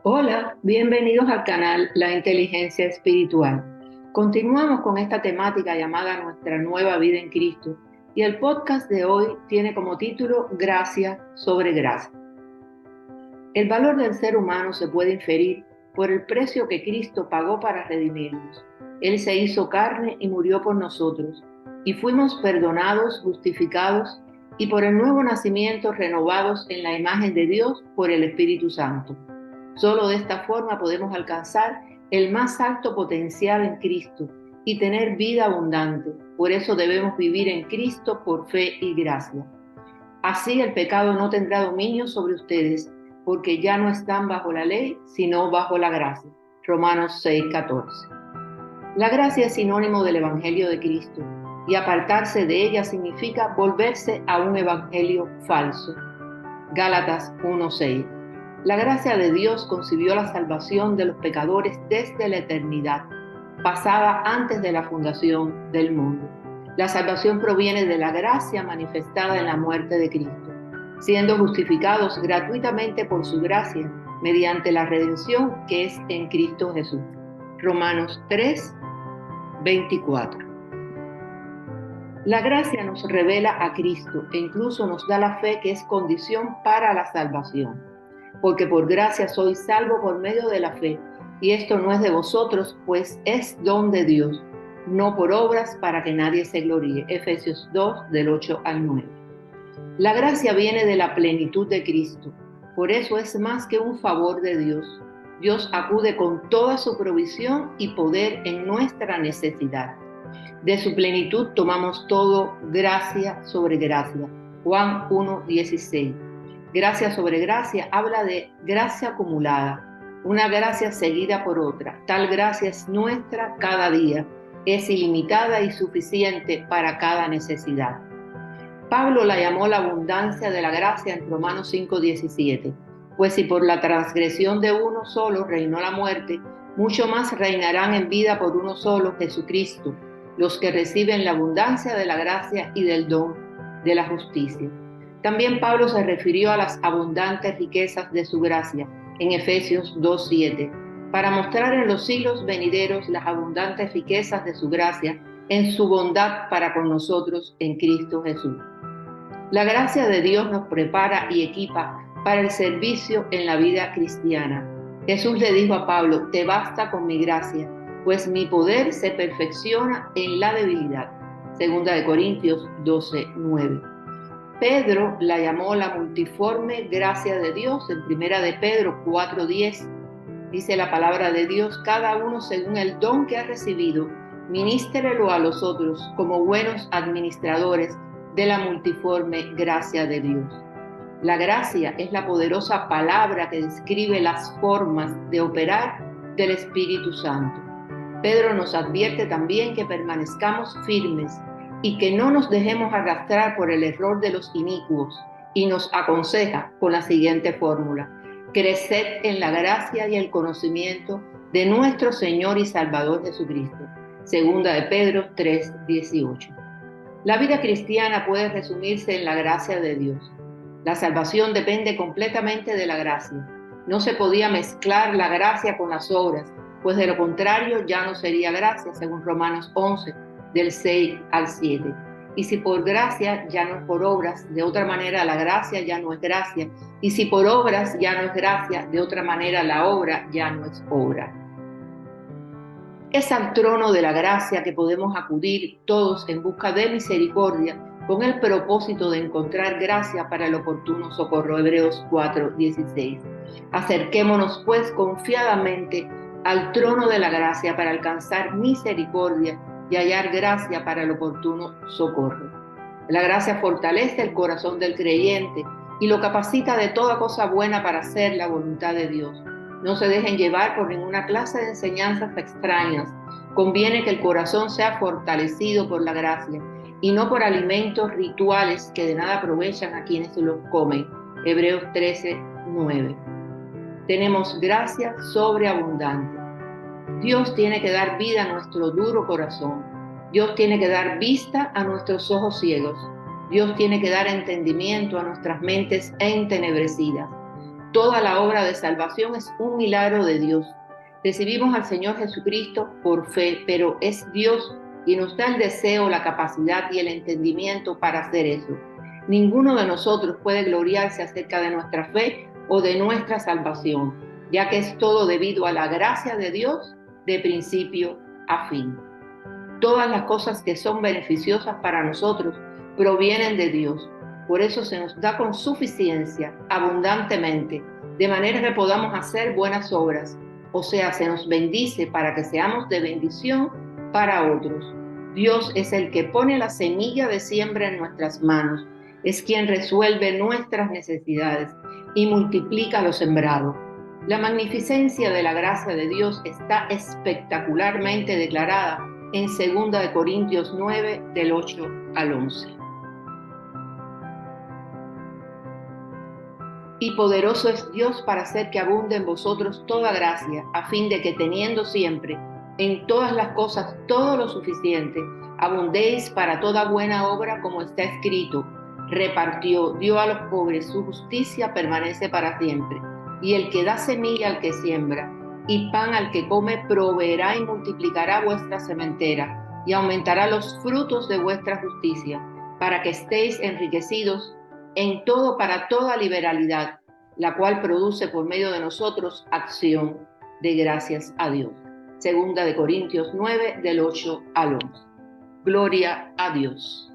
Hola, bienvenidos al canal La Inteligencia Espiritual. Continuamos con esta temática llamada Nuestra Nueva Vida en Cristo y el podcast de hoy tiene como título Gracia sobre Gracia. El valor del ser humano se puede inferir por el precio que Cristo pagó para redimirnos. Él se hizo carne y murió por nosotros, y fuimos perdonados, justificados y por el nuevo nacimiento renovados en la imagen de Dios por el Espíritu Santo. Solo de esta forma podemos alcanzar el más alto potencial en Cristo y tener vida abundante. Por eso debemos vivir en Cristo por fe y gracia. Así el pecado no tendrá dominio sobre ustedes, porque ya no están bajo la ley, sino bajo la gracia. Romanos 6:14. La gracia es sinónimo del Evangelio de Cristo, y apartarse de ella significa volverse a un evangelio falso. Gálatas 1:6. La gracia de Dios concibió la salvación de los pecadores desde la eternidad, pasada antes de la fundación del mundo. La salvación proviene de la gracia manifestada en la muerte de Cristo, siendo justificados gratuitamente por su gracia, mediante la redención que es en Cristo Jesús. Romanos 3:24. La gracia nos revela a Cristo e incluso nos da la fe que es condición para la salvación. Porque por gracia soy salvo por medio de la fe, y esto no es de vosotros, pues es don de Dios, no por obras para que nadie se gloríe. Efesios 2, del 8 al 9. La gracia viene de la plenitud de Cristo, por eso es más que un favor de Dios. Dios acude con toda su provisión y poder en nuestra necesidad. De su plenitud tomamos todo gracia sobre gracia. Juan 1:16. Gracia sobre gracia habla de gracia acumulada, una gracia seguida por otra. Tal gracia es nuestra cada día, es ilimitada y suficiente para cada necesidad. Pablo la llamó la abundancia de la gracia en Romanos 5:17. Pues si por la transgresión de uno solo reinó la muerte, mucho más reinarán en vida por uno solo, Jesucristo, los que reciben la abundancia de la gracia y del don de la justicia. También Pablo se refirió a las abundantes riquezas de su gracia en Efesios 2:7, para mostrar en los siglos venideros las abundantes riquezas de su gracia en su bondad para con nosotros en Cristo Jesús. La gracia de Dios nos prepara y equipa para el servicio en la vida cristiana. Jesús le dijo a Pablo: te basta con mi gracia, pues mi poder se perfecciona en la debilidad. Segunda de Corintios 12:9. Pedro la llamó la multiforme gracia de Dios en Primera de Pedro 4:10. Dice la palabra de Dios: cada uno según el don que ha recibido, ministrelo a los otros como buenos administradores de la multiforme gracia de Dios. La gracia es la poderosa palabra que describe las formas de operar del Espíritu Santo. Pedro nos advierte también que permanezcamos firmes y que no nos dejemos arrastrar por el error de los inicuos, y nos aconseja con la siguiente fórmula: creced en la gracia y el conocimiento de nuestro Señor y Salvador Jesucristo. Segunda de Pedro 3:18. La vida cristiana puede resumirse en la gracia de Dios. La salvación depende completamente de la gracia. No se podía mezclar la gracia con las obras, pues de lo contrario ya no sería gracia, según Romanos 11, del 6 al 7. Y si por gracia ya no es por obras, de otra manera la gracia ya no es gracia. Y si por obras ya no es gracia, de otra manera la obra ya no es obra. Es al trono de la gracia que podemos acudir todos en busca de misericordia, con el propósito de encontrar gracia para el oportuno socorro. Hebreos 4:16. Acerquémonos pues confiadamente al trono de la gracia para alcanzar misericordia y hallar gracia para el oportuno socorro. La gracia fortalece el corazón del creyente y lo capacita de toda cosa buena para hacer la voluntad de Dios. No se dejen llevar por ninguna clase de enseñanzas extrañas. Conviene que el corazón sea fortalecido por la gracia y no por alimentos rituales que de nada aprovechan a quienes los comen. Hebreos 13:9. Tenemos gracia sobreabundante. Dios tiene que dar vida a nuestro duro corazón. Dios tiene que dar vista a nuestros ojos ciegos. Dios tiene que dar entendimiento a nuestras mentes entenebrecidas. Toda la obra de salvación es un milagro de Dios. Recibimos al Señor Jesucristo por fe, pero es Dios quien nos da el deseo, la capacidad y el entendimiento para hacer eso. Ninguno de nosotros puede gloriarse acerca de nuestra fe o de nuestra salvación, ya que es todo debido a la gracia de Dios de principio a fin. Todas las cosas que son beneficiosas para nosotros provienen de Dios. Por eso se nos da con suficiencia, abundantemente, de manera que podamos hacer buenas obras. O sea, se nos bendice para que seamos de bendición para otros. Dios es el que pone la semilla de siembra en nuestras manos. Es quien resuelve nuestras necesidades y multiplica lo sembrado. La magnificencia de la gracia de Dios está espectacularmente declarada en 2 Corintios 9, del 8 al 11. Y poderoso es Dios para hacer que abunde en vosotros toda gracia, a fin de que teniendo siempre en todas las cosas todo lo suficiente, abundéis para toda buena obra, como está escrito: repartió, dio a los pobres, su justicia permanece para siempre. Y el que da semilla al que siembra y pan al que come, proveerá y multiplicará vuestra sementera y aumentará los frutos de vuestra justicia, para que estéis enriquecidos en todo para toda liberalidad, la cual produce por medio de nosotros acción de gracias a Dios. 2 Corintios 9, del 8 al 11. Gloria a Dios.